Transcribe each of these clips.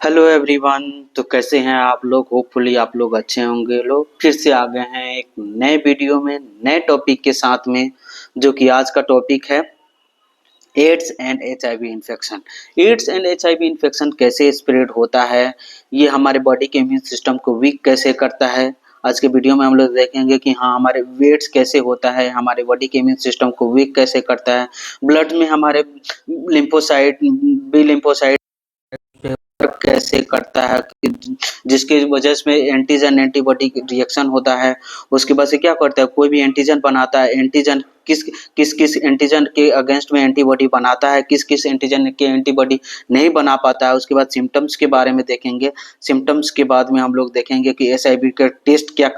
Hello everyone. तो कैसे हैं आप लोग? होपफुली आप लोग अच्छे होंगे। लोग फिर से आ गए हैं एक नए वीडियो में नए टॉपिक के साथ में, जो कि आज का टॉपिक है AIDS and HIV infection. AIDS and HIV infection कैसे स्प्रेड होता है, ये हमारे बॉडी के इम्यून सिस्टम को वीक कैसे करता है। आज के वीडियो में हम लोग देखेंगे कि हाँ, हमारे वेट्स कैसे होता है, हमारे बॉडी के इम्यून सिस्टम को वीक कैसे करता है, ब्लड में हमारे लिम्फोसाइट बी लिम्फोसाइट कैसे करता है, जिसकी वजह से एंटीजन एंटीबॉडी रिएक्शन होता है। उसके बाद से क्या करता है, कोई भी एंटीजन बनाता है, एंटीजन किस किस किस एंटीजन के अगेंस्ट में एंटीबॉडी बनाता है, किस किस एंटीजन के एंटीबॉडी नहीं बना पाता है। उसके बाद सिम्टम्स के बारे में देखेंगे। सिम्टम्स के बाद में हम लोग देखेंगे कि एसआईवी का टेस्ट क्या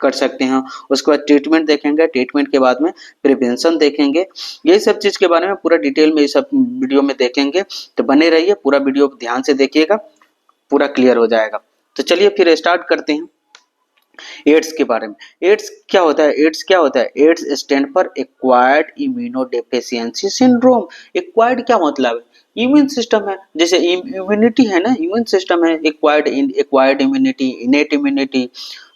कर सकते हैं। उसके बाद ट्रीटमेंट देखेंगे। ट्रीटमेंट के बाद में प्रिवेंशन देखेंगे। यही सब चीज़ के बारे में पूरा डिटेल में ये सब वीडियो में देखेंगे। तो बने रहिए, पूरा वीडियो ध्यान से देखिएगा, पूरा क्लियर हो जाएगा। तो चलिए फिर स्टार्ट करते हैं एड्स के बारे में। एड्स क्या होता है? एड्स क्या होता है? AIDS stand for acquired immunodeficiency syndrome. Acquired क्या मतलब है? इम्यून सिस्टम है, जैसे इम्यूनिटी है ना, इम्यून सिस्टम है। एक्वायर्ड इम्यूनिटी, इनेट इम्यूनिटी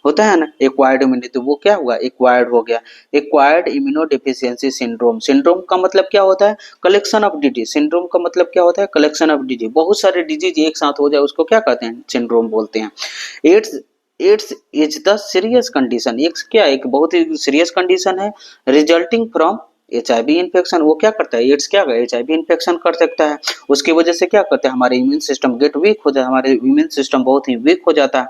होता है ना। एक्वायर्ड इम्यूनिटी तो वो क्या हुआ? एक्वायर्ड हो गया। Acquired immunodeficiency syndrome. सिंड्रोम का मतलब क्या होता है? Collection of disease. सिंड्रोम का मतलब क्या होता है? Collection of disease. बहुत सारे डिजीज एक साथ हो जाए उसको क्या कहते हैं? सिंड्रोम बोलते हैं। AIDS AIDS is the serious condition. एक क्या, एक बहुत ही सीरियस कंडीशन है रिजल्टिंग फ्रॉम एचआईवी इन्फेक्शन। वो क्या करता है? एड्स क्या एचआईवी इन्फेक्शन कर सकता है। उसकी वजह से क्या करता है? हमारे इम्यून सिस्टम गेट वीक हो जाता है, हमारे इम्यून सिस्टम बहुत ही वीक हो जाता है।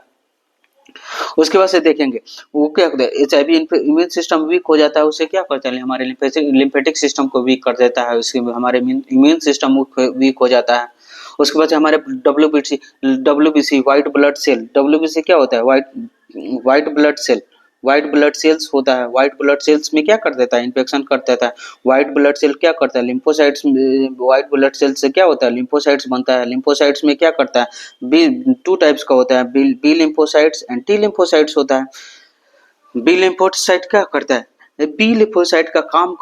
उसके बाद से देखेंगे वो क्या करता है, एचआईवी इम्यून सिस्टम वीक हो जाता है, उससे क्या करता है? हमारे लिम्फेटिक सिस्टम को वीक कर देता है, उसके हमारे इम्यून सिस्टम वीक हो जाता है। उसके बाद हमारे WBC white blood cell. WBC क्या होता है? White blood cell. White blood cells होता है। व्हाइट ब्लड सेल्स में क्या कर देता है? इन्फेक्शन कर देता है। व्हाइट ब्लड सेल क्या करता है? लिम्फोसाइट्स। व्हाइट ब्लड सेल से क्या होता है? लिम्फोसाइट्स बनता है। लिम्फोसाइट्स में क्या करता है? बी टू टाइप्स का होता है, B lymphocytes and T lymphocytes होता है। बी लिम्फोसाइट क्या करता है? बी लिम्फोसाइट का काम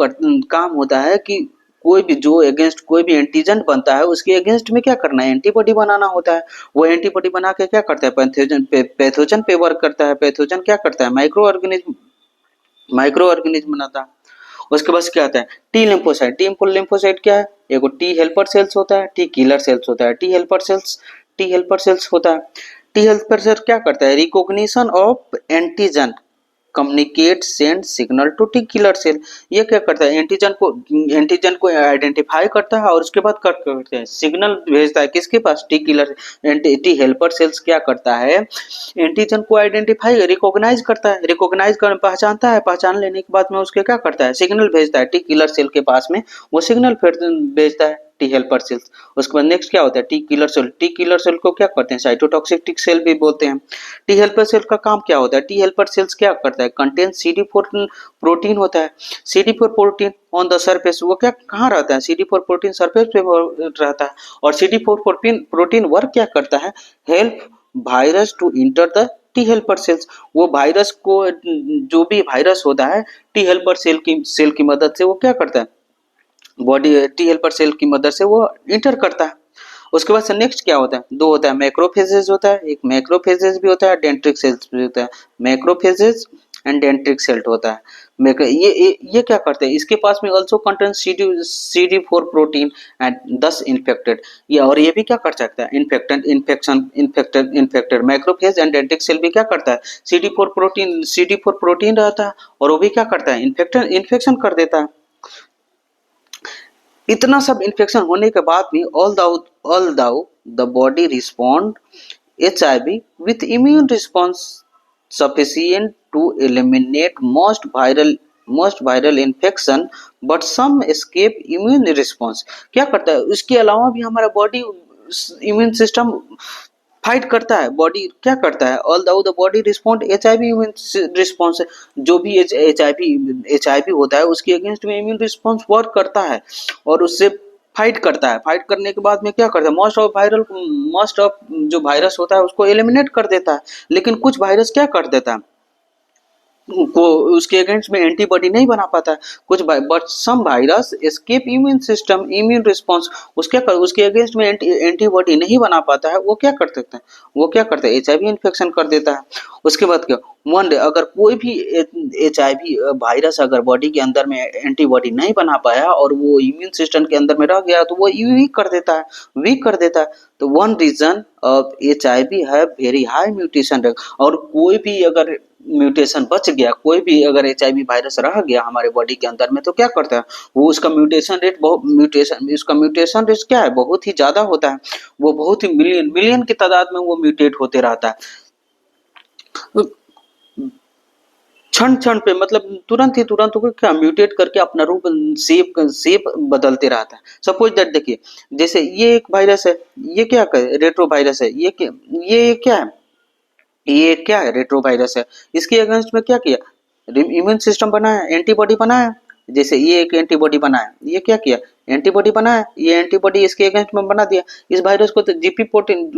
होता है कि कोई भी जो अगेंस्ट कोई भी एंटीजन बनता है, उसके अगेंस्ट में क्या करना है? एंटीबॉडी बनाना होता है। वो एंटीबॉडी बना के क्या करता है? पैथोजन पे वर्क करता है। पैथोजन क्या करता है? माइक्रो ऑर्गेनिज्म बनाता है। उसके बाद क्या आता है? T lymphocyte. टी लिम्फोसाइट क्या है? एगो टी हेल्पर सेल्स होता है, टी किलर सेल्स होता है। टी हेल्पर सेल्स होता है। टी हेल्पर सेल क्या करता है? Recognition of antigen, communicate send signal to T killer cell. ये क्या करता है? एंटीजन को आइडेंटिफाई करता है और उसके बाद करते हैं सिग्नल भेजता है किसके पास? T killer. T helper cells क्या करता है? एंटीजन को आइडेंटिफाई रिकॉग्नाइज करता है। रिकॉग्नाइज कर पहचानता है। पहचान लेने के बाद में उसके क्या करता है? सिग्नल भेजता है टी किलर सेल के पास में। वो सिग्नल फिर भेजता है टी हेल्पर सेल्स। उसके बाद नेक्स्ट क्या होता है? T killer cell. T killer cell को क्या करते हैं? साइटोटॉक्सिक सेल भी बोलते हैं। टी हेल्पर सेल का काम क्या होता है? टी हेल्पर सेल्स क्या करता है? कंटेन CD4 प्रोटीन होता है। CD4 protein on the surface. वो क्या कहाँ रहता है? CD4 प्रोटीन सरफेस पे रहता है। और CD4 प्रोटीन वर्क क्या करता है? Help virus to enter the T helper cells. वो वायरस को, जो भी वायरस होता है, टी हेल्पर सेल की मदद से वो क्या करता है? बॉडी टी हेल्पर सेल की मदद से वो इंटर करता है। उसके बाद से नेक्स्ट क्या होता है? दो होता है, मैक्रोफेजेज होता है। एक मैक्रोफेजेज भी होता है, डेंट्रिक सेल्स भी होता है। मैक्रोफेजेज एंड डेंट्रिक सेल होता है। ये क्या करते हैं? इसके पास में also contain CD4 protein and दस इन्फेक्टेड। ये और ये भी क्या कर सकता है? इन्फेक्टेड मैक्रोफेज एंड डेंट्रिक सेल भी क्या करता है? CD4 प्रोटीन रहता है और वो भी क्या करता है? इन्फेक्शन कर देता है। इतना सब इन्फेक्शन होने के बाद भी although the body respond HIV with immune response sufficient to eliminate most viral infection, but some escape immune response। क्या करता है? उसके अलावा भी हमारा बॉडी इम्यून सिस्टम फाइट करता है। बॉडी क्या करता है? All the body respond HIV immune response. जो भी HIV होता है उसके अगेंस्ट में इम्यून रिस्पॉन्स वर्क करता है और उससे फाइट करता है। फाइट करने के बाद में क्या करता है? मोस्ट ऑफ जो वायरस होता है उसको एलिमिनेट कर देता है। लेकिन कुछ वायरस क्या कर देता है? को उसके अगेंस्ट में एंटीबॉडी नहीं बना पाता है। कुछ but some virus escape immune system immune response, उसके अगेंस्ट में एंटीबॉडी नहीं बना पाता है, वो क्या कर सकता है, वो क्या करता है, एचआईवी इन्फेक्शन कर देता है। उसके बाद क्या, वन डे अगर कोई भी एचआईवी वायरस अगर बॉडी के अंदर में एंटीबॉडी नहीं बना पाया और वो इम्यून सिस्टम के अंदर में रह गया तो वो वीक कर देता है, वीक कर देता है। तो वन रीजन ऑफ एचआईवी है वेरी हाई म्यूटेशन रेट। और कोई भी अगर म्यूटेशन बच गया, कोई भी अगर एचआईवी वायरस रह गया हमारे बॉडी के अंदर में तो क्या करता है, वो उसका म्यूटेशन रेट उसका म्यूटेशन रेट क्या है, बहुत ही ज्यादा होता है। वो बहुत ही मिलियन मिलियन की तादाद में वो म्यूटेट होते रहता है, क्षण क्षण पे, मतलब तुरंत ही तुरंत वो क्या म्यूटेट करके अपना रूप शेप बदलते रहता है। सपोज दैट देखिए, जैसे ये एक वायरस है, ये क्या रेट्रो वायरस है, ये क्या है, ये क्या है, रेट्रोवायरस है। इसके अगेंस्ट में क्या किया, इम्यून सिस्टम बनाया, एंटीबॉडी बनाया। जैसे ये एक एंटीबॉडी बनाया, ये क्या किया, एंटीबॉडी बनाया, ये एंटीबॉडी इसके अगेंस्ट में बना दिया। इस वायरस को तो जीपी प्रोटीन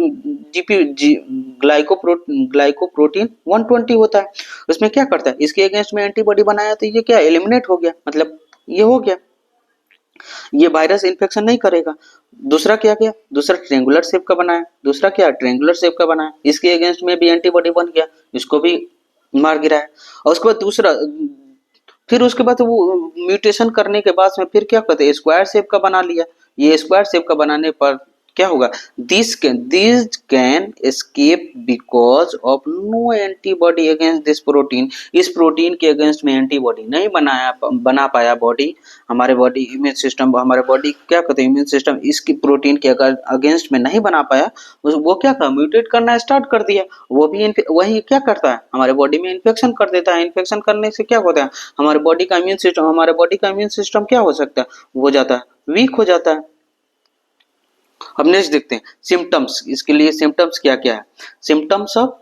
ग्लाइकोप्रोटीन 120 होता है, उसमें क्या करता है, इसके अगेंस्ट में एंटीबॉडी बनाया तो ये क्या एलिमिनेट हो गया, मतलब ये हो गया, ये वायरस इन्फेक्शन नहीं करेगा। दूसरा क्या किया, दूसरा ट्रेंगुलर शेप का बनाया, दूसरा क्या ट्रेंगुलर शेप का बनाया, इसके अगेंस्ट में भी एंटीबॉडी बन गया, इसको भी मार गिराया। और उसके बाद दूसरा, फिर उसके बाद वो म्यूटेशन करने के बाद में फिर क्या करते हैं, स्क्वायर शेप का बना लिया। ये स्क्वायर शेप का बनाने पर क्या होगा, this can escape because of no antibody against this protein. इस प्रोटीन के अगेंस्ट में एंटीबॉडी नहीं बना पाया बॉडी, हमारे बॉडी इम्यून सिस्टम, हमारे बॉडी क्या कहते हैं इम्यून सिस्टम, इसकी प्रोटीन के अगर अगेंस्ट में नहीं बना पाया, वो क्या था, म्यूटेट करना स्टार्ट कर दिया। वो भी वही क्या करता है, हमारे बॉडी में इन्फेक्शन कर देता है। इन्फेक्शन करने से क्या होता है, हमारे बॉडी का इम्यून सिस्टम क्या हो सकता है, हो जाता है, वीक हो जाता है। अब नेक्स्ट देखते हैं सिम्टम्स, इसके लिए सिम्टम्स क्या क्या है, सिम्टम्स ऑफ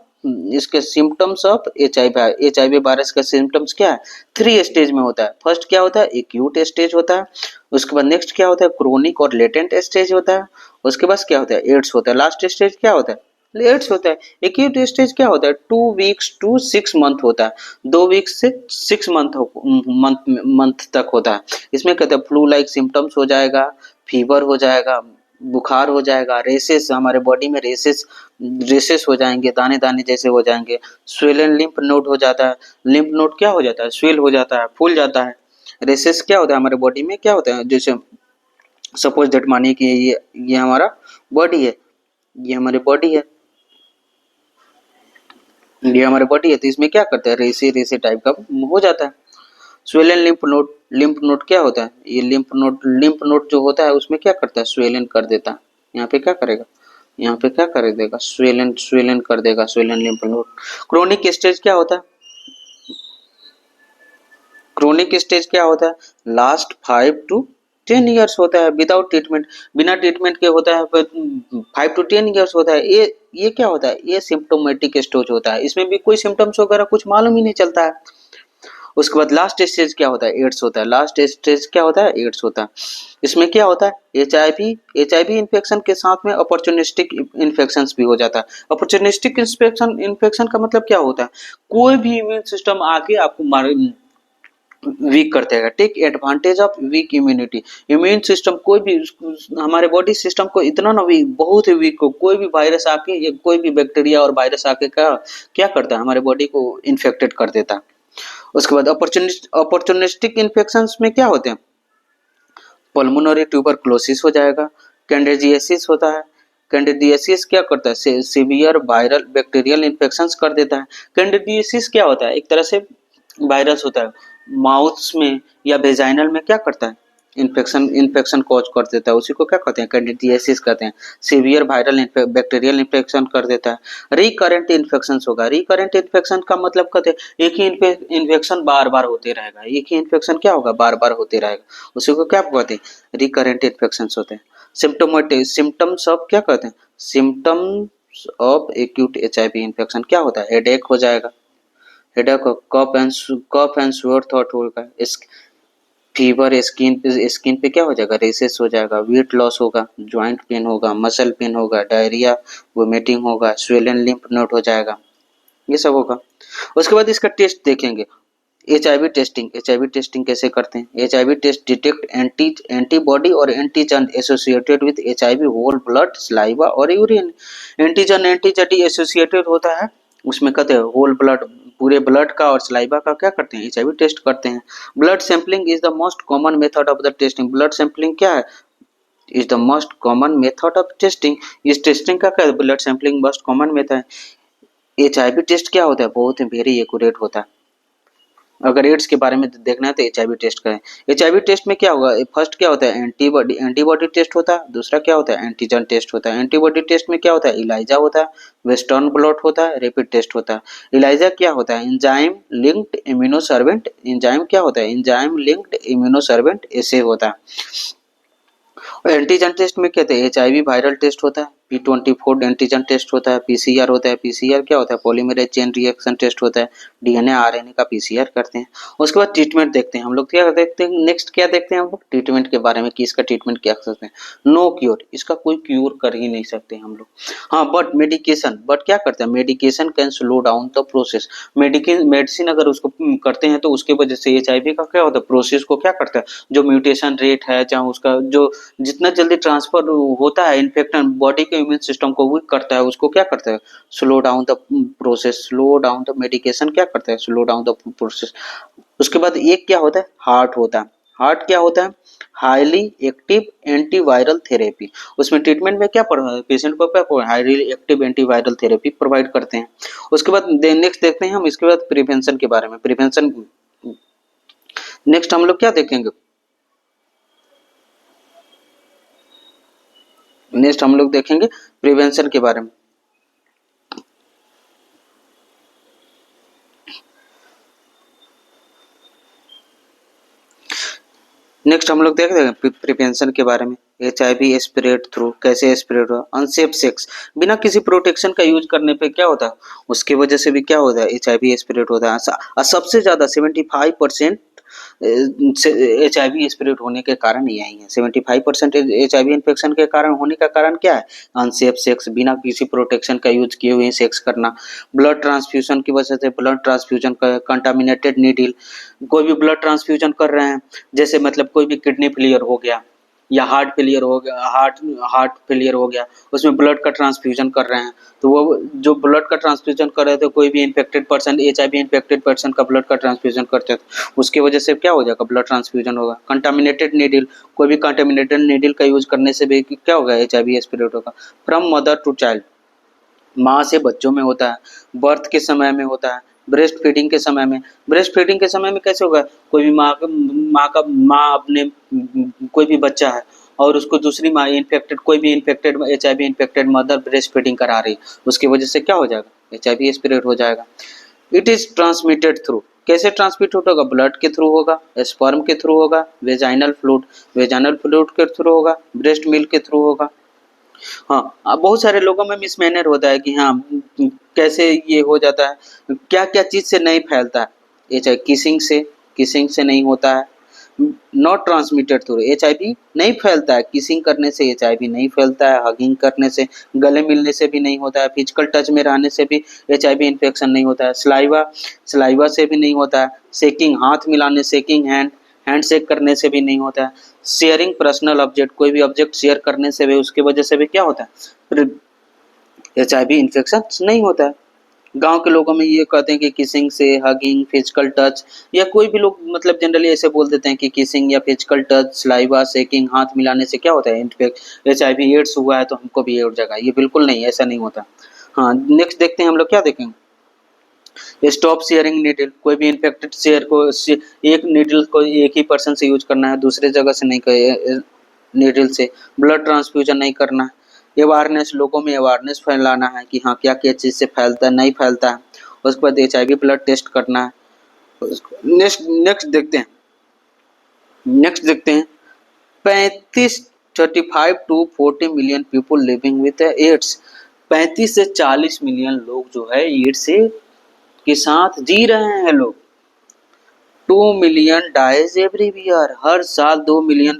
इसके सिम्टम्स ऑफ एचआईवी वायरस का सिम्टम्स क्या है, 3 स्टेज में होता है। फर्स्ट क्या होता है, एक्यूट स्टेज होता है। उसके बाद नेक्स्ट क्या होता है, क्रोनिक और लेटेंट स्टेज होता है। उसके बाद क्या होता है, एड्स होता है। लास्ट स्टेज क्या होता है, एड्स होता है। एक्यूट स्टेज क्या होता है, 2 वीक्स टू 6 मंथ होता है, 2 वीक से 6 मंथ तक होता है। इसमें कहते हैं फ्लू लाइक सिम्टम्स हो जाएगा, फीवर हो जाएगा, बुखार हो जाएगा, रेसेस, हमारे बॉडी में रेसेस हो जाएंगे, दाने दाने जैसे हो जाएंगे, स्वेलन लिम्फ नोड हो जाता है। लिम्फ नोड क्या हो जाता है, स्वेल हो जाता है, फूल जाता है। रेसेस क्या होता है, हमारे बॉडी में क्या होता है, जैसे सपोज दैट मानिए कि ये हमारा बॉडी है, ये हमारी बॉडी है, ये हमारी बॉडी है, तो इसमें क्या करते हैं, रेसे रेसे टाइप का हो जाता है। स्वेलन लिम्फ नोड क्या होता है, ये लिम्फ नोड जो होता है उसमें क्या करता है, स्वेलन कर देता है। यहाँ पे क्या करेगा, यहाँ पे क्या कर देगा, स्वेलन कर देगा, swollen lymph node. Chronic stage क्या होता है, क्रोनिक स्टेज क्या होता है, लास्ट 5 to 10 ईयर्स होता है विदाउट ट्रीटमेंट, बिना ट्रीटमेंट के होता है 5 to 10 ईयर्स होता है। ये क्या होता है, ये सिम्टोमेटिक स्टेज होता है, इसमें भी कोई सिम्टम्स वगैरह कुछ मालूम ही नहीं चलता है। उसके बाद लास्ट स्टेज क्या होता है, एड्स होता है। लास्ट स्टेज क्या होता है, एड्स होता है। इसमें क्या होता है, एचआईवी इन्फेक्शन के साथ में अपॉर्चुनिस्टिक इन्फेक्शंस भी हो जाता है। अपॉर्चुनिस्टिक इन्फेक्शन का मतलब क्या होता है, कोई भी इम्यून सिस्टम आके आपको वीक कर देगा, take advantage of weak immunity. Immune system कोई भी हमारे बॉडी सिस्टम को इतना ना वीक, बहुत ही वीक हो, कोई भी वायरस आके या कोई भी बैक्टीरिया और वायरस आके क्या करता है, हमारे बॉडी को इन्फेक्टेड कर देता है। उसके बाद अपॉर्चुनिस्टिक इन्फेक्शंस में क्या होते हैं, पल्मोनरी ट्यूबरक्लोसिस हो जाएगा, कैंडिडियासिस होता है। कैंडिडियासिस क्या करता है, सीवियर वायरल बैक्टीरियल इन्फेक्शंस कर देता है। कैंडिडियासिस क्या होता है, एक तरह से वायरस होता है, माउथ में या वेजाइनल में क्या करता है, इन्फेक्शन कॉज कर देता है, उसी को क्या कहते हैं, कैंडिडियासिस कहते हैं। सीवियर वायरल बैक्टीरियल इन्फेक्शन कर देता है। रिकरेंट इन्फेक्शन होगा, रिकरेंट इन्फेक्शन का मतलब कहते हैं एक ही इन्फेक्शन बार बार होते रहेगा, एक ही इन्फेक्शन क्या होगा, बार बार होते रहेगा, उसी को क्या कहते हैं, रिकरेंट इन्फेक्शन होते हैं। सिम्टम्स ऑफ क्या कहते हैं, symptoms of acute HIV infection क्या होता है, हेडेक हो जाएगा, हेडेक, कफ एंड स्वेट थॉट होगा, फीवर, स्किन पे क्या हो जाएगा, रेसेस हो जाएगा, वेट लॉस होगा, ज्वाइंट पेन होगा, मसल पेन होगा, डायरिया, वोमिटिंग होगा, स्वेलन लिम्फ नोड हो जाएगा। ये सब होगा। उसके बाद इसका टेस्ट देखेंगे, HIV टेस्टिंग। HIV टेस्टिंग कैसे करते हैं? HIV टेस्ट डिटेक्ट एंटीबॉडी और antigen associated with HIV whole blood, saliva और यूरिन। एंटीजन एंटीबॉडी एसोसिएटेड होता है, उसमें कहते हैं होल ब्लड, पूरे ब्लड का और सलाइवा का क्या करते हैं? HIV टेस्ट करते हैं। Blood sampling is the most common method of the testing. Blood sampling क्या है? Is the most common method of testing. इस टेस्टिंग का क्या है? Blood sampling most common method है। HIV टेस्ट क्या होता है? बहुत ही वेरी एक्यूरेट होता है। अगर एड्स के बारे में देखना है तो HIV टेस्ट करें। HIV टेस्ट में क्या होगा? फर्स्ट क्या होता है? एंटीबॉडी टेस्ट होता है। दूसरा क्या होता है? एंटीजन टेस्ट होता है। एंटीबॉडी टेस्ट में क्या होता है? इलाइजा होता है, वेस्टर्न ब्लॉट होता है, रैपिड टेस्ट होता है। इलाइजा क्या होता है? Enzyme linked इम्यूनोसर्वेंट। एंजाइम क्या होता है? एंजाइम लिंक्ड इम्यूनोसर्वेंट ऐसे होता है। एंटीजन टेस्ट में क्या होता है? HIV वायरल टेस्ट होता है, P24 एंटीजन टेस्ट होता है, PCR होता है। PCR क्या होता है? पॉलीमरेज चेन रिएक्शन टेस्ट होता है, DNA RNA का PCR करते हैं। उसके बाद ट्रीटमेंट देखते हैं हम लोग। क्या देखते हैं नेक्स्ट? क्या देखते हैं हम लोग? ट्रीटमेंट के बारे में कि इसका ट्रीटमेंट क्या कर सकते हैं। नो क्योर, इसका कोई क्योर कर ही नहीं सकते हम लोग। हाँ, बट मेडिकेशन, बट क्या करते हैं? Medication can slow down the process. Medicine अगर उसको करते हैं तो उसके वजह से HIV का क्या होता है? प्रोसेस को क्या करता है? जो म्यूटेशन रेट है, चाहे उसका जो जितना जल्दी ट्रांसफर होता है इन्फेक्शन बॉडी के इम्यून सिस्टम को वीक करता है, उसको क्या करता है? Slow down the process. Slow down the medication क्या करता है? Slow down the process. उसके बाद एक क्या होता है? हार्ट होता है। हार्ट क्या होता है? Highly active antiviral therapy. उसमें ट्रीटमेंट में क्या पेशेंट को क्या highly active antiviral therapy provide करते हैं। उसके बाद नेक्स्ट देखते हैं हम इसके बाद प्रिवेंशन के बारे में। प्रिवेंशन नेक्स्ट हम लोग क्या देखेंगे? नेक्स्ट हम लोग देखेंगे प्रिवेंशन के बारे में। नेक्स्ट हम लोग देखते हैं प्रिवेंशन के बारे में। HIV स्प्रेड थ्रू, कैसे स्प्रेड हुआ? अनसेफ सेक्स, बिना किसी प्रोटेक्शन का यूज करने पे क्या होता है? उसकी वजह से भी क्या होता है? HIV स्प्रेड होता है। सबसे ज्यादा 75% HIV स्प्रेड होने के कारण यही है। 75% HIV इन्फेक्शन के कारण होने का कारण क्या है? अनसेफ सेक्स, बिना किसी प्रोटेक्शन का यूज किए हुए सेक्स करना। ब्लड ट्रांसफ्यूजन की वजह से, ब्लड ट्रांसफ्यूजन का कंटामिनेटेड नीडल, कोई भी ब्लड ट्रांसफ्यूजन कर रहे हैं, जैसे मतलब कोई भी किडनी फेलियर हो गया या हार्ट फेलियर हो गया, हार्ट फेलियर हो गया, उसमें ब्लड का ट्रांसफ्यूजन कर रहे हैं, तो वो जो ब्लड का ट्रांसफ्यूजन कर रहे थे, कोई भी infected person, HIV infected person का ब्लड का ट्रांसफ्यूजन करते थे, उसकी वजह से क्या हो जाएगा? ब्लड ट्रांसफ्यूजन होगा। कंटामिनेटेड नीडल, कोई भी कंटामिनेटेड नीडल का यूज करने से भी क्या होगा? HIV स्प्रेड होगा। फ्रॉम मदर टू चाइल्ड, माँ से बच्चों में होता है, बर्थ के समय में होता है, ब्रेस्ट फीडिंग के समय में। ब्रेस्ट फीडिंग के समय में कैसे होगा? कोई भी माँ अपने कोई भी बच्चा है और उसको दूसरी माँ इन्फेक्टेड, कोई भी infected HIV infected mother breast feeding करा रही है, उसकी वजह से क्या हो जाएगा? HIV स्प्रेड हो जाएगा। इट इज ट्रांसमिटेड थ्रू, कैसे ट्रांसमिट होगा? ब्लड के थ्रू होगा, स्पर्म के थ्रू होगा, वेजाइनल फ्लूइड के थ्रू होगा, ब्रेस्ट मिल्क के थ्रू होगा। हाँ, बहुत सारे लोगों में मिसमैनर होता है कि हाँ, कैसे ये हो जाता है, क्या क्या चीज से नहीं फैलता है? ये चाहे किसिंग से नहीं होता है। नॉट ट्रांसमिटेड थ्रू, HIV नहीं फैलता है, किसिंग करने से HIV नहीं फैलता है, हगिंग करने से, गले मिलने से भी नहीं होता है, फिजिकल टच में रहने से भी HIV इन्फेक्शन नहीं होता है, सलाइवा से भी नहीं होता है, शेकिंग, हाथ मिलाने, शेकिंग हैंड शेक करने से भी नहीं होता है, शेयरिंग पर्सनल ऑब्जेक्ट, कोई भी ऑब्जेक्ट शेयर करने से भी, उसके वजह से भी क्या होता है? HIV इन्फेक्शन नहीं होता है। गांव के लोगों में ये कहते हैं कि किसिंग से, हगिंग, फिजिकल टच, या कोई भी लोग मतलब जनरली ऐसे बोल देते हैं कि किसिंग या फिजिकल टच, सलाइवा, शेकिंग, हाथ मिलाने से क्या होता है? इन्फेक्ट HIV एड्स हुआ है तो हमको भी हो जाएगा। ये बिल्कुल नहीं, ऐसा नहीं होता। हाँ, नेक्स्ट देखते हैं हम लोग क्या देखेंगे। स्टॉप शेयरिंग नीडल, कोई भी इन्फेक्टेड शेयर को एक नीडल को एक ही पर्सन से यूज करना है, दूसरे जगह से नहीं, नीडल से। ब्लड ट्रांसफ्यूजन नहीं करना है। अवेयरनेस, लोगों में अवेयरनेस फैलाना है कि हाँ क्या क्या चीज़ से फैलता है, नहीं फैलता है। उसके बाद HIV ब्लड टेस्ट करना है। नेक्स्ट देखते हैं 35 to 40 million people living with AIDS. 35 से 40 मिलियन लोग जो है एड्स से के साथ जी रहे हैं लोग। 2 मिलियन डाइज एवरी ईयर, हर साल 2 million,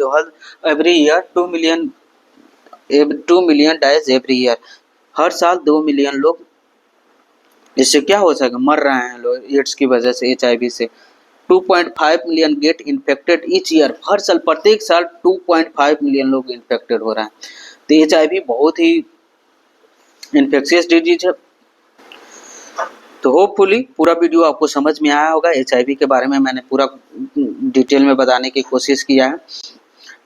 every year 2 million dies every year, हर साल 2 मिलियन लोग इससे क्या हो सके, मर रहे हैं लोग एड्स की वजह से, HIV से। 2.5 million get infected each year, हर साल, प्रत्येक साल 2.5 मिलियन लोग इन्फेक्टेड हो रहे हैं। तो HIV बहुत ही इन्फेक्शियस डिजीज है। तो होपफुली पूरा वीडियो आपको समझ में आया होगा। HIV के बारे में मैंने पूरा डिटेल में बताने की कोशिश किया है।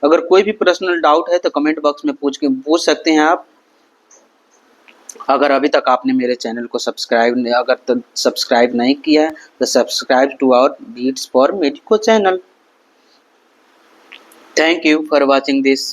अगर कोई भी पर्सनल डाउट है तो कमेंट बॉक्स में पूछ सकते हैं आप। अगर अभी तक आपने मेरे चैनल को सब्सक्राइब नहीं किया है तो subscribe to our beats for medico channel. Thank you for watching this.